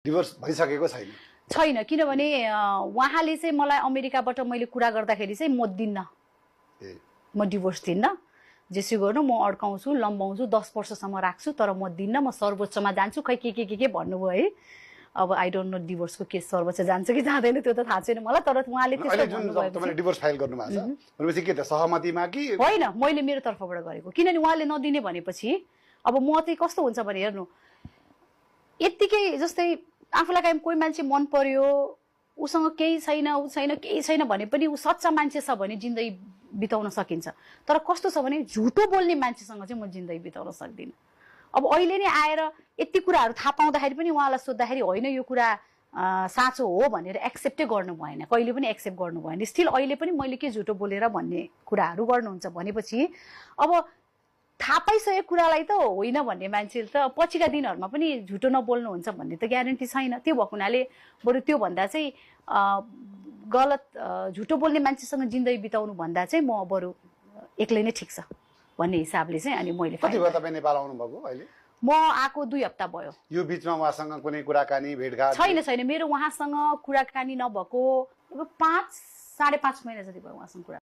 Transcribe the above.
Divorce भइसकेको छैन? छैन, किनभने उहाँले चाहिँ मलाई अमेरिकाबाट मैले कुरा गर्दाखेरि चाहिँ म दिन्न, म डिभोर्स दिन्न, जेसुकै गर्नु म अड्काउँछु, लम्बाउँछु, 10 वर्षसम्म राख्छु, तर म दिन्न, म सर्वोच्चमा जान्छु। खै के भन्नुभयो है। अब आई डोन्ट नो डिभोर्सको केस सर्वोच्च जान्छ कि जाँदैन त्यो त थाहा छैन मलाई, तर उहाँले त्यस्तो भन्नुभयो। तपाईले डिभोर्स फाइल गर्नु भएको छ भनेपछि के त सहमतिमा कि होइन, मैले मेरो तर्फबाट गरेको, किनभने उहाँले नदिने भनेपछि अब म चाहिँ कस्तो हुन्छ भने हेर्नु, यत्तिकै जस्तै आफूलाई काहीँ कोही मान्छे मन पर्यो, उसँग केही छैन, ऊ छैन, केही छैन भने पनि ऊ सच्चा मान्छे छ भने जिन्दगी बिताउन सकिन्छ। तर कस्तो छ भने झुटो बोल्ने मान्छेसँग चाहिँ म जिन्दगी बिताउन सक्दिनँ। अब अहिले नै आएर यति कुराहरू थाहा पाउँदाखेरि पनि उहाँलाई सोद्धाखेरि होइन यो कुरा साँचो हो भनेर एक्सेप्टै गर्नु भएन, कहिले पनि एक्सेप्ट गर्नु भएन। स्टिल अहिले पनि मैले के झुटो बोलेर भन्ने कुराहरू गर्नुहुन्छ भनेपछि अब थाहा पाइसकेको कुरालाई त होइन भन्ने मान्छेले त पछिका दिनहरूमा पनि झुटो नबोल्नुहुन्छ भन्ने त ग्यारेन्टी छैन। त्यो भएको हुनाले बरु त्योभन्दा चाहिँ गलत झुटो बोल्ने मान्छेसँग जिन्दगी बिताउनु भन्दा चाहिँ म बरु एक्लै नै ठिक छ भन्ने हिसाबले चाहिँ अनि मैले कति भयो तपाईँ नेपाल आउनुभएको अहिले? म आएको 2 हप्ता भयो। यो बिचमा उहाँसँग कुनै कुराकानी भेटघाट छैन, मेरो उहाँसँग कुराकानी नभएको 5 साढे 5 महिना जति भयो उहाँसँग कुरा।